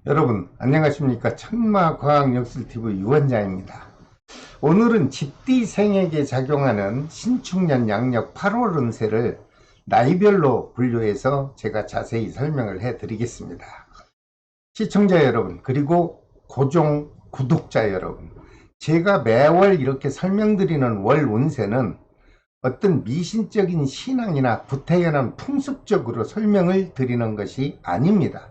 여러분 안녕하십니까. 천마과학역술TV 유원장입니다. 오늘은 집디생에게 작용하는 신축년 양력 8월 운세를 나이별로 분류해서 제가 자세히 설명을 해 드리겠습니다. 시청자 여러분, 그리고 고정 구독자 여러분, 제가 매월 이렇게 설명드리는 월 운세는 어떤 미신적인 신앙이나 구태연한 풍습적으로 설명을 드리는 것이 아닙니다.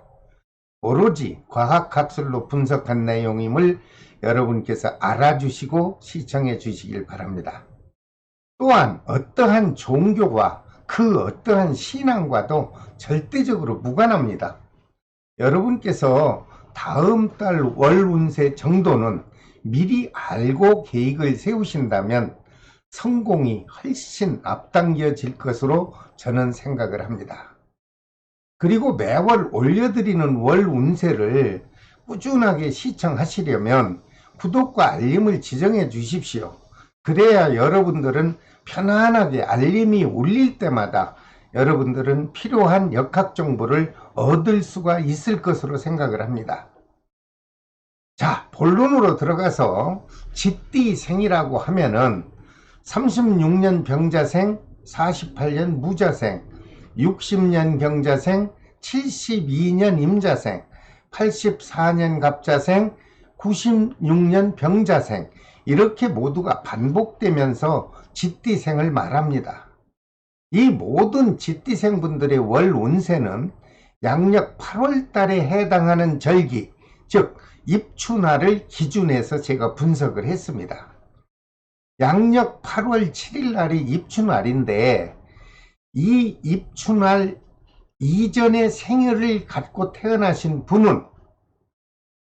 오로지 과학학술로 분석한 내용임을 여러분께서 알아주시고 시청해 주시길 바랍니다. 또한 어떠한 종교와 그 어떠한 신앙과도 절대적으로 무관합니다. 여러분께서 다음 달 월 운세 정도는 미리 알고 계획을 세우신다면 성공이 훨씬 앞당겨질 것으로 저는 생각을 합니다. 그리고 매월 올려드리는 월 운세를 꾸준하게 시청하시려면 구독과 알림을 지정해 주십시오. 그래야 여러분들은 편안하게 알림이 울릴 때마다 여러분들은 필요한 역학 정보를 얻을 수가 있을 것으로 생각을 합니다. 자, 본론으로 들어가서 집디생이라고 하면은 36년 병자생, 48년 무자생, 60년 경자생, 72년 임자생, 84년 갑자생, 96년 병자생, 이렇게 모두가 반복되면서 집디생을 말합니다. 이 모든 집디생 분들의 월 운세는 양력 8월 달에 해당하는 절기, 즉 입춘날을 기준해서 제가 분석을 했습니다. 양력 8월 7일 날이 입춘날인데 이 입춘날 이전의 생일을 갖고 태어나신 분은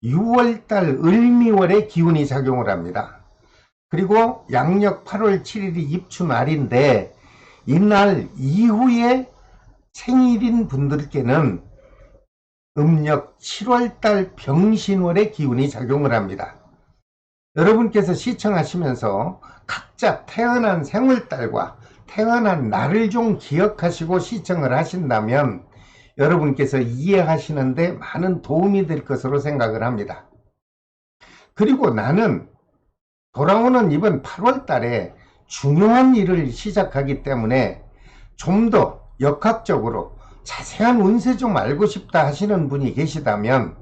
6월달 을미월의 기운이 작용을 합니다. 그리고 양력 8월 7일이 입춘날인데 이날 이후에 생일인 분들께는 음력 7월달 병신월의 기운이 작용을 합니다. 여러분께서 시청하시면서 각자 태어난 생월달과 태어난 날을 좀 기억하시고 시청을 하신다면 여러분께서 이해하시는데 많은 도움이 될 것으로 생각을 합니다. 그리고 나는 돌아오는 이번 8월 달에 중요한 일을 시작하기 때문에 좀 더 역학적으로 자세한 운세 좀 알고 싶다 하시는 분이 계시다면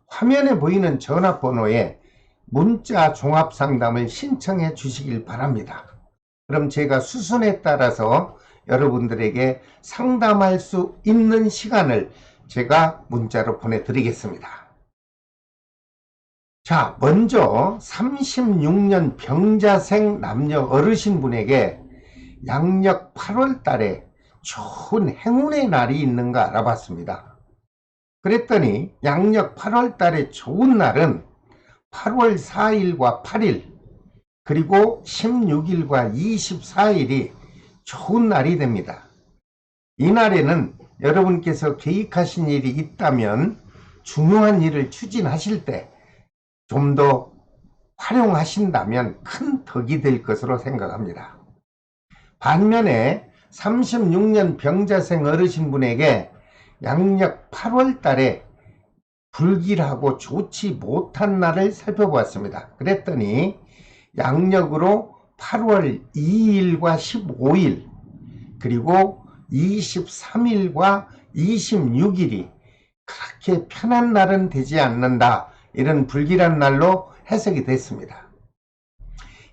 화면에 보이는 전화번호에 문자 종합 상담을 신청해 주시길 바랍니다. 그럼 제가 수순에 따라서 여러분들에게 상담할 수 있는 시간을 제가 문자로 보내드리겠습니다. 자, 먼저 36년 병자생 남녀 어르신분에게 양력 8월 달에 좋은 행운의 날이 있는가 알아봤습니다. 그랬더니 양력 8월 달에 좋은 날은 8월 4일과 8일 그리고 16일과 24일이 좋은 날이 됩니다. 이날에는 여러분께서 계획하신 일이 있다면 중요한 일을 추진하실 때 좀 더 활용하신다면 큰 덕이 될 것으로 생각합니다. 반면에 36년 병자생 어르신분에게 양력 8월 달에 불길하고 좋지 못한 날을 살펴보았습니다. 그랬더니 양력으로 8월 2일과 15일 그리고 23일과 26일이 그렇게 편한 날은 되지 않는다, 이런 불길한 날로 해석이 됐습니다.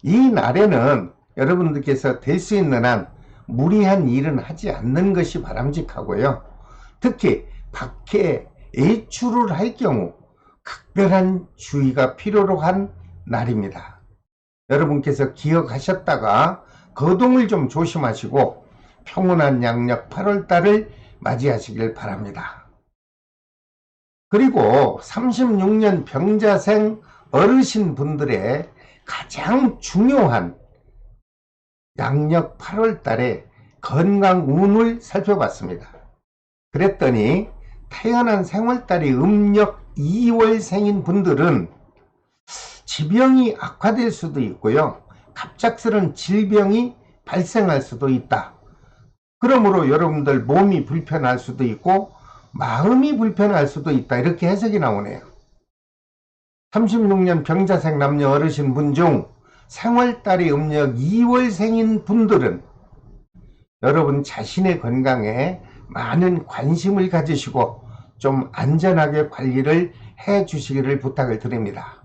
이 날에는 여러분들께서 될 수 있는 한 무리한 일은 하지 않는 것이 바람직하고요. 특히 밖에 외출을 할 경우 각별한 주의가 필요로 한 날입니다. 여러분께서 기억하셨다가 거동을 좀 조심하시고 평온한 양력 8월 달을 맞이하시길 바랍니다. 그리고 36년 병자생 어르신 분들의 가장 중요한 양력 8월 달에 건강 운을 살펴봤습니다. 그랬더니 태어난 생월달이 음력 2월생인 분들은 지병이 악화될 수도 있고요, 갑작스런 질병이 발생할 수도 있다. 그러므로 여러분들 몸이 불편할 수도 있고 마음이 불편할 수도 있다. 이렇게 해석이 나오네요. 36년 병자색 남녀 어르신 분 중 생월달이 음력 2월생인 분들은 여러분 자신의 건강에 많은 관심을 가지시고 좀 안전하게 관리를 해 주시기를 부탁을 드립니다.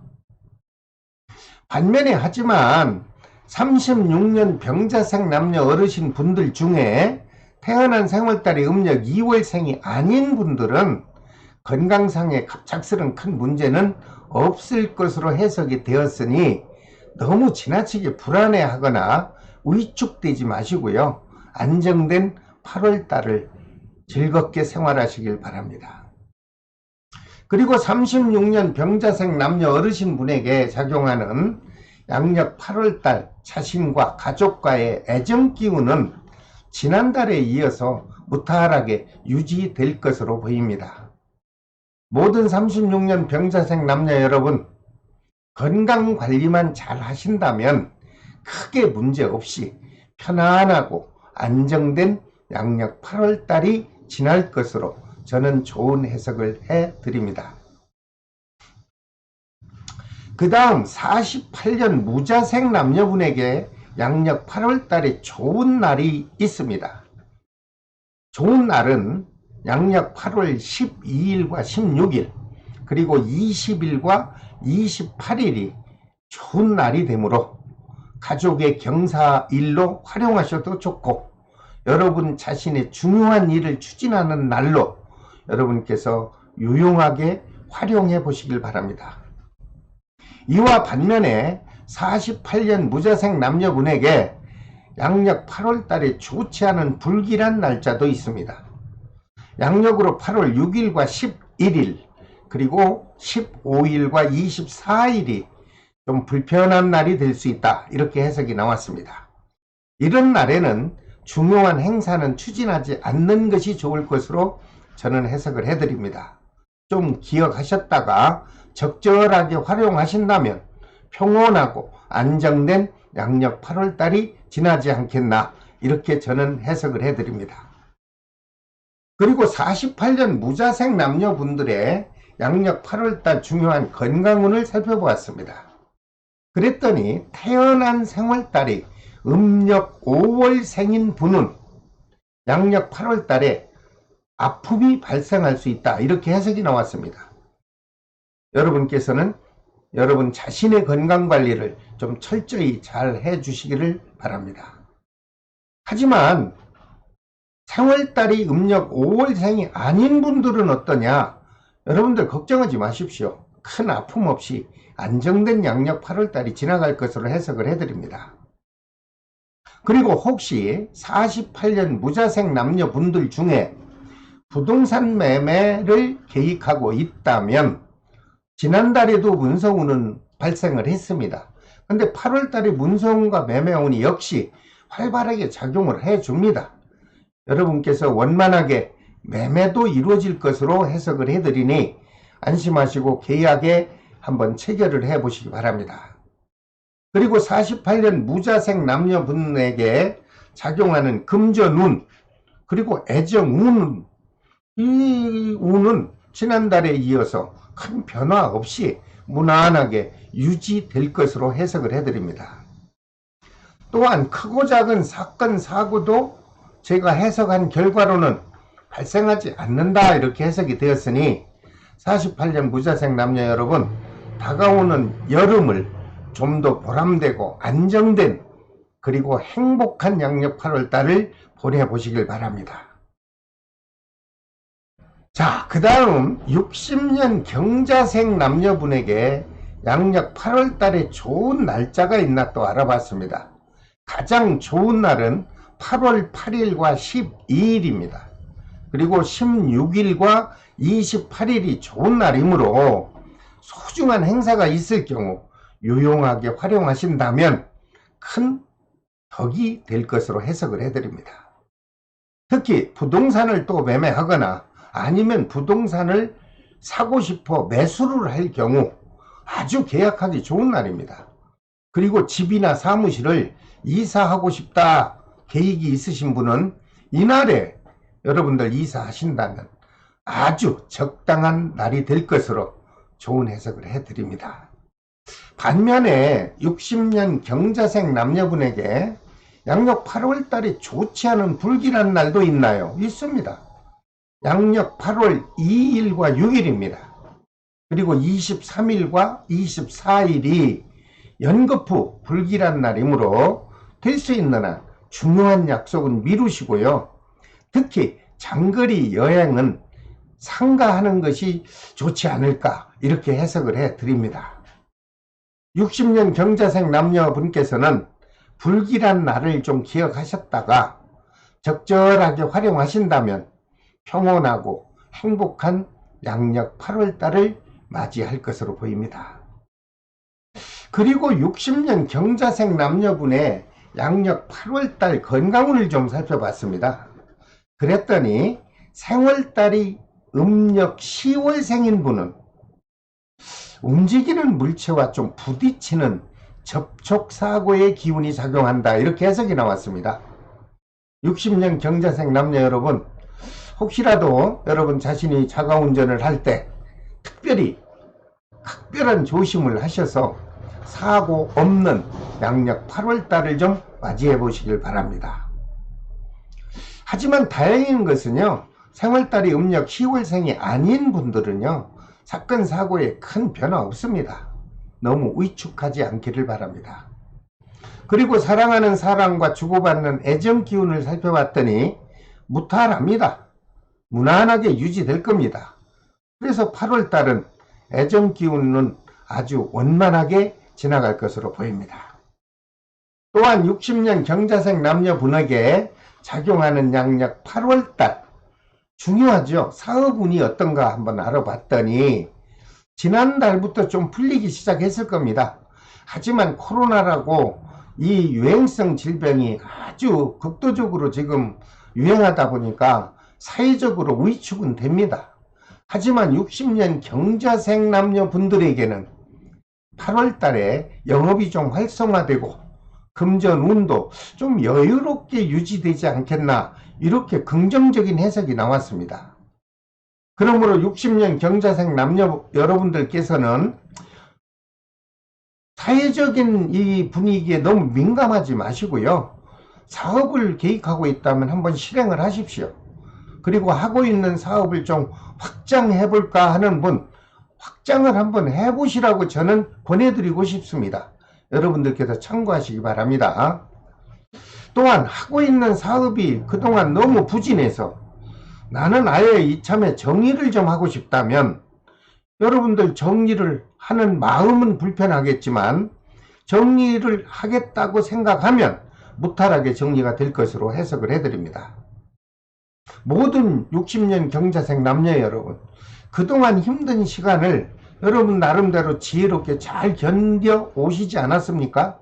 반면에 하지만 36년 병자색 남녀 어르신 분들 중에 태어난 생월달이 음력 2월생이 아닌 분들은 건강상의 갑작스런 큰 문제는 없을 것으로 해석이 되었으니 너무 지나치게 불안해하거나 위축되지 마시고요. 안정된 8월달을 즐겁게 생활하시길 바랍니다. 그리고 36년 병자색 남녀 어르신 분에게 작용하는 양력 8월달 자신과 가족과의 애정 기운은 지난달에 이어서 무탈하게 유지될 것으로 보입니다. 모든 36년 병자색 남녀 여러분, 건강관리만 잘 하신다면 크게 문제없이 편안하고 안정된 양력 8월달이 지날 것으로 저는 좋은 해석을 해드립니다. 그 다음 48년 무자색 남녀분에게 양력 8월달에 좋은 날이 있습니다. 좋은 날은 양력 8월 12일과 16일 그리고 20일과 28일이 좋은 날이 되므로 가족의 경사일로 활용하셔도 좋고 여러분 자신의 중요한 일을 추진하는 날로 여러분께서 유용하게 활용해 보시길 바랍니다. 이와 반면에 48년 무자색 남녀분에게 양력 8월달에 좋지 않은 불길한 날짜도 있습니다. 양력으로 8월 6일과 11일 그리고 15일과 24일이 좀 불편한 날이 될 수 있다. 이렇게 해석이 나왔습니다. 이런 날에는 중요한 행사는 추진하지 않는 것이 좋을 것으로 저는 해석을 해드립니다. 좀 기억하셨다가 적절하게 활용하신다면 평온하고 안정된 양력 8월달이 지나지 않겠나 이렇게 저는 해석을 해드립니다. 그리고 48년 무자색 남녀분들의 양력 8월달 중요한 건강운을 살펴보았습니다. 그랬더니 태어난 생월달이 음력 5월생인 분은 양력 8월달에 아픔이 발생할 수 있다. 이렇게 해석이 나왔습니다. 여러분께서는 여러분 자신의 건강관리를 좀 철저히 잘 해주시기를 바랍니다. 하지만 생월달이 음력 5월생이 아닌 분들은 어떠냐? 여러분들 걱정하지 마십시오. 큰 아픔 없이 안정된 양력 8월달이 지나갈 것으로 해석을 해드립니다. 그리고 혹시 48년 무자색 남녀분들 중에 부동산 매매를 계획하고 있다면 지난달에도 문서운은 발생을 했습니다. 근데 8월달에 문서운과 매매운이 역시 활발하게 작용을 해줍니다. 여러분께서 원만하게 매매도 이루어질 것으로 해석을 해드리니 안심하시고 계약에 한번 체결을 해 보시기 바랍니다. 그리고 48년 무자색 남녀분에게 작용하는 금전운 그리고 애정운, 이 운은 지난달에 이어서 큰 변화 없이 무난하게 유지될 것으로 해석을 해드립니다. 또한 크고 작은 사건 사고도 제가 해석한 결과로는 발생하지 않는다 이렇게 해석이 되었으니 48년 무자색 남녀 여러분, 다가오는 여름을 좀 더 보람되고 안정된 그리고 행복한 양력 8월달을 보내보시길 바랍니다. 자, 그 다음 60년 경자색 남녀분에게 양력 8월달에 좋은 날짜가 있나 또 알아봤습니다. 가장 좋은 날은 8월 8일과 12일입니다. 그리고 16일과 28일이 좋은 날이므로 소중한 행사가 있을 경우 유용하게 활용하신다면 큰 덕이 될 것으로 해석을 해드립니다. 특히 부동산을 또 매매하거나 아니면 부동산을 사고 싶어 매수를 할 경우 아주 계약하기 좋은 날입니다. 그리고 집이나 사무실을 이사하고 싶다 계획이 있으신 분은 이날에 여러분들 이사하신다면 아주 적당한 날이 될 것으로 좋은 해석을 해드립니다. 반면에 60년 경자생 남녀분에게 양력 8월달이 좋지 않은 불길한 날도 있나요? 있습니다. 양력 8월 2일과 6일입니다. 그리고 23일과 24일이 연거푸 불길한 날이므로 될 수 있는 한 중요한 약속은 미루시고요. 특히 장거리 여행은 삼가하는 것이 좋지 않을까 이렇게 해석을 해 드립니다. 60년 경자생 남녀분께서는 불길한 날을 좀 기억하셨다가 적절하게 활용하신다면 평온하고 행복한 양력 8월달을 맞이할 것으로 보입니다. 그리고 60년 경자생 남녀분의 양력 8월달 건강운을 좀 살펴봤습니다. 그랬더니 생월달이 음력 10월생인 분은 움직이는 물체와 좀 부딪히는 접촉사고의 기운이 작용한다 이렇게 해석이 나왔습니다. 60년 경자생 남녀 여러분, 혹시라도 여러분 자신이 자가운전을 할 때 특별히 각별한 조심을 하셔서 사고 없는 양력 8월달을 좀 맞이해 보시길 바랍니다. 하지만 다행인 것은요, 생월달이 음력 10월생이 아닌 분들은요 사건 사고에 큰 변화 없습니다. 너무 위축하지 않기를 바랍니다. 그리고 사랑하는 사람과 주고받는 애정 기운을 살펴봤더니 무탈합니다. 무난하게 유지될 겁니다. 그래서 8월달은 애정 기운은 아주 원만하게 지나갈 것으로 보입니다. 또한 60년 경자생 남녀분에게 작용하는 양력 8월달 중요하죠. 사업운이 어떤가 한번 알아봤더니 지난달부터 좀 풀리기 시작했을 겁니다. 하지만 코로나라고 이 유행성 질병이 아주 극도적으로 지금 유행하다 보니까 사회적으로 위축은 됩니다. 하지만 60년 경자생 남녀분들에게는 8월달에 영업이 좀 활성화되고 금전운도 좀 여유롭게 유지되지 않겠나 이렇게 긍정적인 해석이 나왔습니다. 그러므로 60년 경자생 남녀 여러분들께서는 사회적인 이 분위기에 너무 민감하지 마시고요. 사업을 계획하고 있다면 한번 실행을 하십시오. 그리고 하고 있는 사업을 좀 확장해 볼까 하는 분, 확장을 한번 해보시라고 저는 권해드리고 싶습니다. 여러분들께서 참고하시기 바랍니다. 또한 하고 있는 사업이 그동안 너무 부진해서 나는 아예 이참에 정리를 좀 하고 싶다면 여러분들 정리를 하는 마음은 불편하겠지만 정리를 하겠다고 생각하면 무탈하게 정리가 될 것으로 해석을 해드립니다. 모든 60년 경자생 남녀 여러분, 그동안 힘든 시간을 여러분 나름대로 지혜롭게 잘 견뎌 오시지 않았습니까?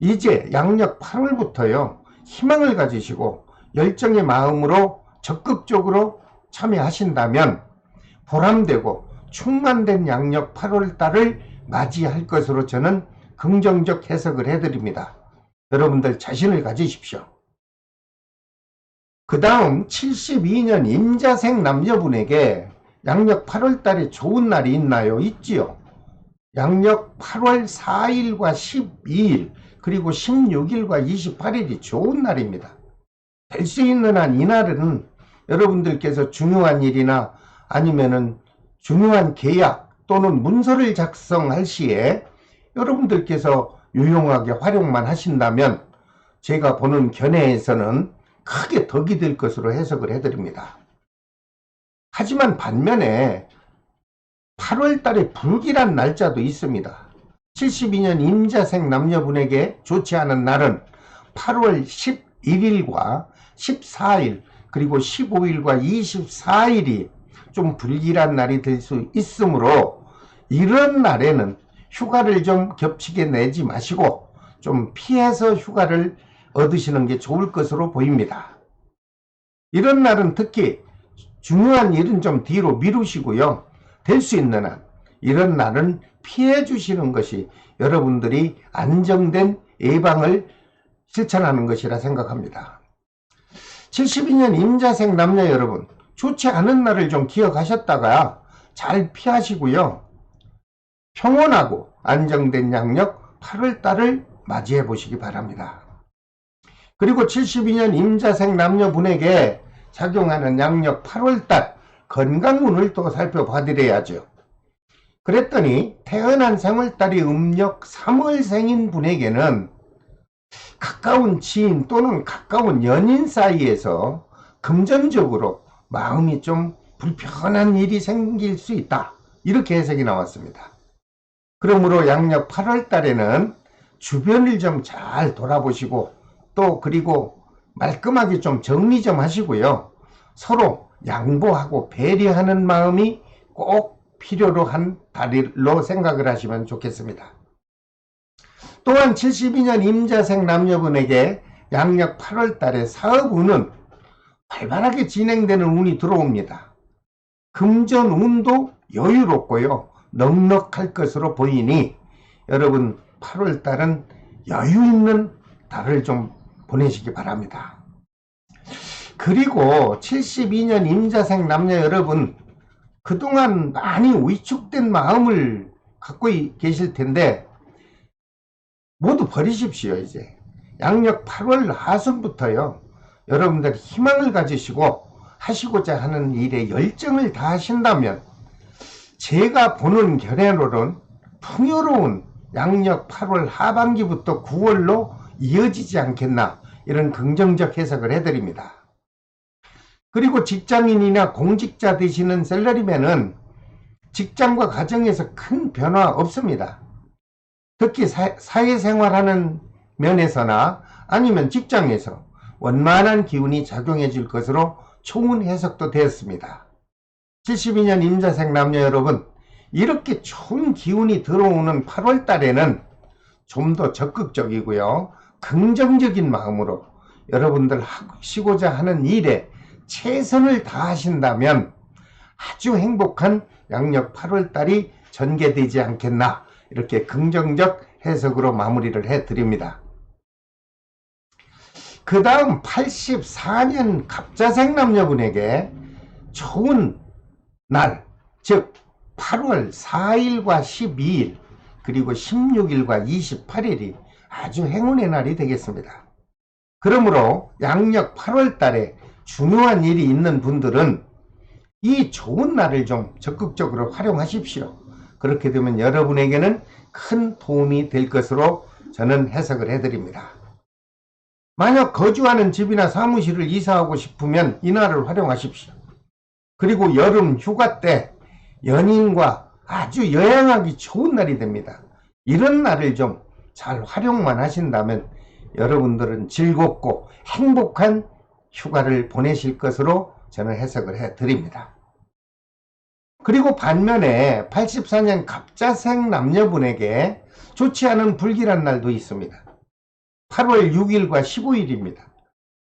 이제 양력 8월부터요 희망을 가지시고 열정의 마음으로 적극적으로 참여하신다면 보람되고 충만된 양력 8월달을 맞이할 것으로 저는 긍정적 해석을 해드립니다. 여러분들 자신을 가지십시오. 그 다음 72년 임자생 남녀분에게 양력 8월달에 좋은 날이 있나요? 있지요. 양력 8월 4일과 12일 그리고 16일과 28일이 좋은 날입니다. 될 수 있는 한 이날은 여러분들께서 중요한 일이나 아니면은 중요한 계약 또는 문서를 작성할 시에 여러분들께서 유용하게 활용만 하신다면 제가 보는 견해에서는 크게 덕이 될 것으로 해석을 해드립니다. 하지만 반면에 8월달에 불길한 날짜도 있습니다. 72년 임자생 남녀분에게 좋지 않은 날은 8월 11일과 14일 그리고 15일과 24일이 좀 불길한 날이 될 수 있으므로 이런 날에는 휴가를 좀 겹치게 내지 마시고 좀 피해서 휴가를 얻으시는 게 좋을 것으로 보입니다. 이런 날은 특히 중요한 일은 좀 뒤로 미루시고요. 될 수 있는 한 이런 날은 피해 주시는 것이 여러분들이 안정된 예방을 실천하는 것이라 생각합니다. 72년 임자생 남녀 여러분, 좋지 않은 날을 좀 기억하셨다가 잘 피하시고요. 평온하고 안정된 양력 8월달을 맞이해 보시기 바랍니다. 그리고 72년 임자생 남녀분에게 작용하는 양력 8월달 건강운을 또 살펴봐 드려야죠. 그랬더니 태어난 생월달이 음력 3월생인 분에게는 가까운 지인 또는 가까운 연인 사이에서 금전적으로 마음이 좀 불편한 일이 생길 수 있다, 이렇게 해석이 나왔습니다. 그러므로 양력 8월 달에는 주변을 좀 잘 돌아보시고 또 그리고 말끔하게 좀 정리 좀 하시고요. 서로 양보하고 배려하는 마음이 꼭 필요로 한 달로 생각을 하시면 좋겠습니다. 또한 72년 임자생 남녀분에게 양력 8월 달에 사업운은 활발하게 진행되는 운이 들어옵니다. 금전운도 여유롭고요, 넉넉할 것으로 보이니 여러분 8월 달은 여유 있는 달을 좀 보내시기 바랍니다. 그리고 72년 임자생 남녀 여러분, 그동안 많이 위축된 마음을 갖고 계실 텐데 모두 버리십시오. 이제 양력 8월 하순부터요, 여러분들 희망을 가지시고 하시고자 하는 일에 열정을 다하신다면 제가 보는 견해로는 풍요로운 양력 8월 하반기부터 9월로 이어지지 않겠나, 이런 긍정적 해석을 해드립니다. 그리고 직장인이나 공직자 되시는 셀러리맨은 직장과 가정에서 큰 변화 없습니다. 특히 사회생활하는 면에서나 아니면 직장에서 원만한 기운이 작용해 줄 것으로 좋은 해석도 되었습니다. 72년 임자생 남녀 여러분, 이렇게 좋은 기운이 들어오는 8월 달에는 좀 더 적극적이고요, 긍정적인 마음으로 여러분들 하시고자 하는 일에 최선을 다하신다면 아주 행복한 양력 8월 달이 전개되지 않겠나, 이렇게 긍정적 해석으로 마무리를 해드립니다. 그 다음 84년 갑자생 남녀분에게 좋은 날, 즉 8월 4일과 12일 그리고 16일과 28일이 아주 행운의 날이 되겠습니다. 그러므로 양력 8월 달에 중요한 일이 있는 분들은 이 좋은 날을 좀 적극적으로 활용하십시오. 그렇게 되면 여러분에게는 큰 도움이 될 것으로 저는 해석을 해드립니다. 만약 거주하는 집이나 사무실을 이사하고 싶으면 이 날을 활용하십시오. 그리고 여름 휴가 때 연인과 아주 여행하기 좋은 날이 됩니다. 이런 날을 좀 잘 활용만 하신다면 여러분들은 즐겁고 행복한 휴가를 보내실 것으로 저는 해석을 해드립니다. 그리고 반면에 84년 갑자생 남녀분에게 좋지 않은 불길한 날도 있습니다. 8월 6일과 15일입니다.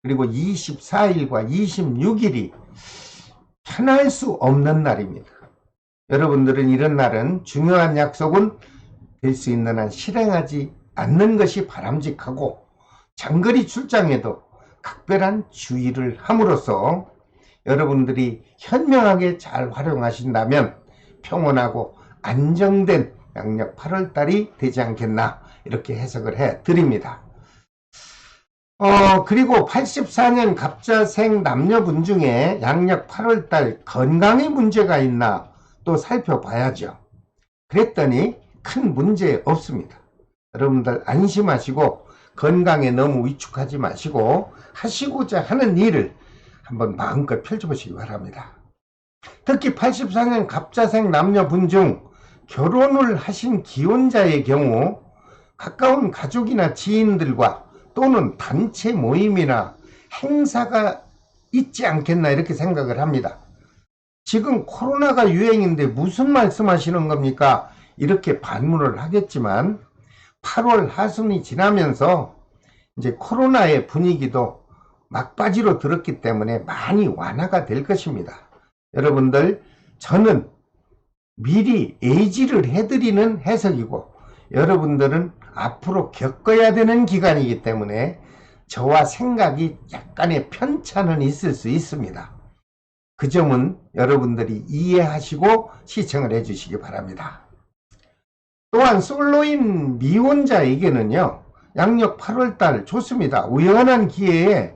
그리고 24일과 26일이 편할 수 없는 날입니다. 여러분들은 이런 날은 중요한 약속은 될 수 있는 한 실행하지 않는 것이 바람직하고 장거리 출장에도 각별한 주의를 함으로써 여러분들이 현명하게 잘 활용하신다면 평온하고 안정된 양력 8월 달이 되지 않겠나, 이렇게 해석을 해 드립니다. 그리고 84년 갑자생 남녀분 중에 양력 8월 달 건강에 문제가 있나 또 살펴봐야죠. 그랬더니 큰 문제 없습니다. 여러분들 안심하시고 건강에 너무 위축하지 마시고 하시고자 하는 일을 한번 마음껏 펼쳐보시기 바랍니다. 특히 84년 갑자생 남녀분 중 결혼을 하신 기혼자의 경우 가까운 가족이나 지인들과 또는 단체 모임이나 행사가 있지 않겠나, 이렇게 생각을 합니다. 지금 코로나가 유행인데 무슨 말씀하시는 겁니까? 이렇게 반문을 하겠지만 8월 하순이 지나면서 이제 코로나의 분위기도 막바지로 들었기 때문에 많이 완화가 될 것입니다. 여러분들, 저는 미리 예지를 해드리는 해석이고 여러분들은 앞으로 겪어야 되는 기간이기 때문에 저와 생각이 약간의 편차는 있을 수 있습니다. 그 점은 여러분들이 이해하시고 시청을 해주시기 바랍니다. 또한 솔로인 미혼자에게는요, 양력 8월달 좋습니다. 우연한 기회에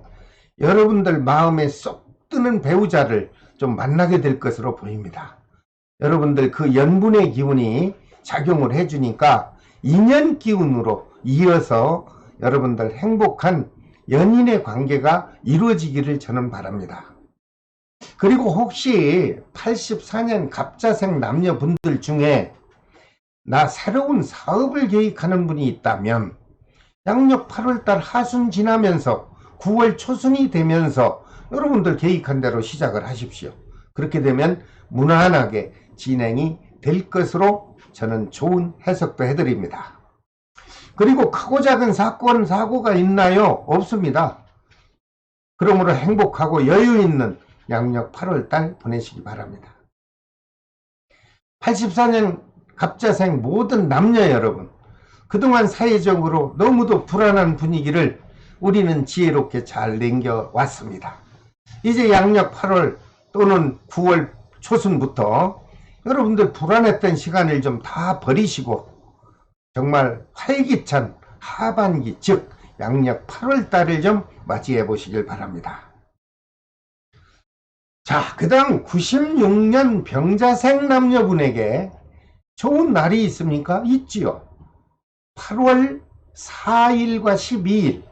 여러분들 마음에 쏙 드는 배우자를 좀 만나게 될 것으로 보입니다. 여러분들 그 연분의 기운이 작용을 해주니까 인연 기운으로 이어서 여러분들 행복한 연인의 관계가 이루어지기를 저는 바랍니다. 그리고 혹시 84년 갑자생 남녀분들 중에 나 새로운 사업을 계획하는 분이 있다면 양력 8월달 하순 지나면서 9월 초순이 되면서 여러분들 계획한 대로 시작을 하십시오. 그렇게 되면 무난하게 진행이 될 것으로 저는 좋은 해석도 해드립니다. 그리고 크고 작은 사건 사고가 있나요? 없습니다. 그러므로 행복하고 여유 있는 양력 8월달 보내시기 바랍니다. 84년 갑자생 모든 남녀 여러분, 그동안 사회적으로 너무도 불안한 분위기를 우리는 지혜롭게 잘 넘겨왔습니다. 이제 양력 8월 또는 9월 초순부터 여러분들 불안했던 시간을 좀 다 버리시고 정말 활기찬 하반기, 즉 양력 8월 달을 좀 맞이해 보시길 바랍니다. 자, 그 다음 96년 병자생 남녀분에게 좋은 날이 있습니까? 있지요. 8월 4일과 12일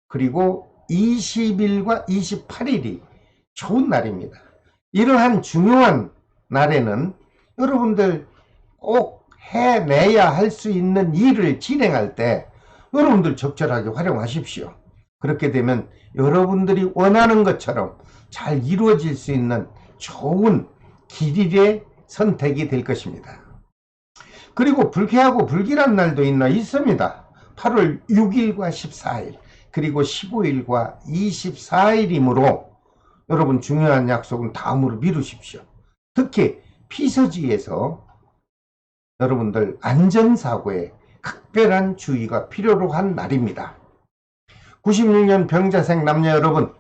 그리고 20일과 28일이 좋은 날입니다. 이러한 중요한 날에는 여러분들 꼭 해내야 할 수 있는 일을 진행할 때 여러분들 적절하게 활용하십시오. 그렇게 되면 여러분들이 원하는 것처럼 잘 이루어질 수 있는 좋은 길일의 선택이 될 것입니다. 그리고 불쾌하고 불길한 날도 있습니다. 8월 6일과 14일 그리고 15일과 24일이므로 여러분 중요한 약속은 다음으로 미루십시오. 특히 피서지에서 여러분들 안전사고에 각별한 주의가 필요로 한 날입니다. 96년 병자생 남녀 여러분,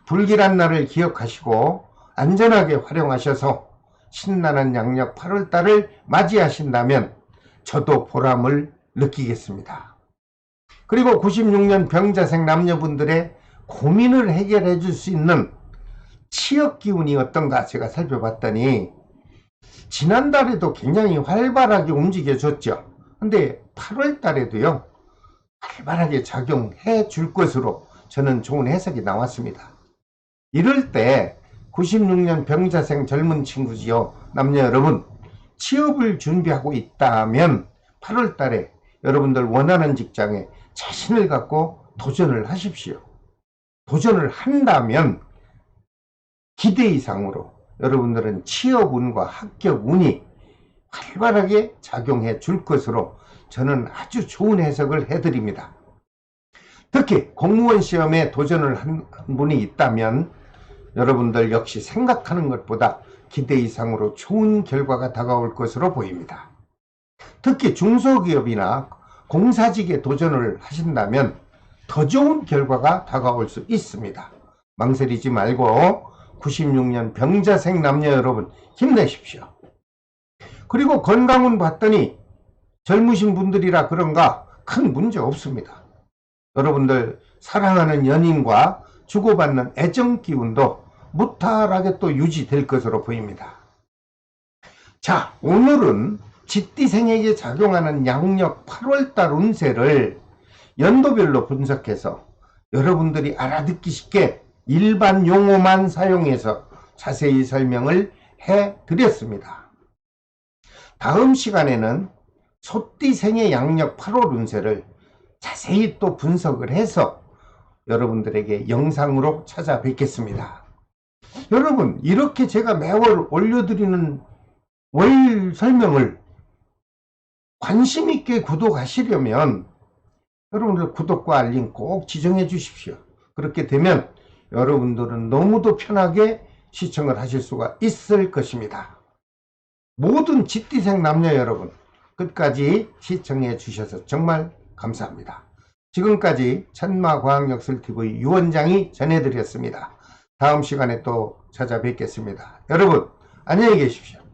불길한 날을 기억하시고 안전하게 활용하셔서 신나는 양력 8월달을 맞이하신다면 저도 보람을 느끼겠습니다. 그리고 96년 병자생 남녀분들의 고민을 해결해 줄 수 있는 치역 기운이 어떤가 제가 살펴봤더니 지난달에도 굉장히 활발하게 움직여줬죠. 근데 8월 달에도요 활발하게 작용해 줄 것으로 저는 좋은 해석이 나왔습니다. 이럴 때 96년 병자생 젊은 친구지요, 남녀 여러분, 취업을 준비하고 있다면 8월 달에 여러분들 원하는 직장에 자신을 갖고 도전을 하십시오. 도전을 한다면 기대 이상으로 여러분들은 취업운과 합격운이 활발하게 작용해 줄 것으로 저는 아주 좋은 해석을 해드립니다. 특히 공무원 시험에 도전을 한 분이 있다면 여러분들 역시 생각하는 것보다 기대 이상으로 좋은 결과가 다가올 것으로 보입니다. 특히 중소기업이나 공사직에 도전을 하신다면 더 좋은 결과가 다가올 수 있습니다. 망설이지 말고 96년 병자생 남녀 여러분 힘내십시오. 그리고 건강운 봤더니 젊으신 분들이라 그런가 큰 문제 없습니다. 여러분들 사랑하는 연인과 주고받는 애정 기운도 무탈하게 또 유지될 것으로 보입니다. 자, 오늘은 쥐띠생에게 작용하는 양력 8월달 운세를 연도별로 분석해서 여러분들이 알아듣기 쉽게 일반 용어만 사용해서 자세히 설명을 해드렸습니다. 다음 시간에는 소띠생의 양력 8월 운세를 자세히 또 분석을 해서 여러분들에게 영상으로 찾아뵙겠습니다. 여러분, 이렇게 제가 매월 올려드리는 월 설명을 관심 있게 구독하시려면 여러분들 구독과 알림 꼭 지정해 주십시오. 그렇게 되면 여러분들은 너무도 편하게 시청을 하실 수가 있을 것입니다. 모든 쥐띠생 남녀 여러분, 끝까지 시청해 주셔서 정말 감사합니다. 지금까지 천마과학역술TV 유원장이 전해드렸습니다. 다음 시간에 또 찾아뵙겠습니다. 여러분 안녕히 계십시오.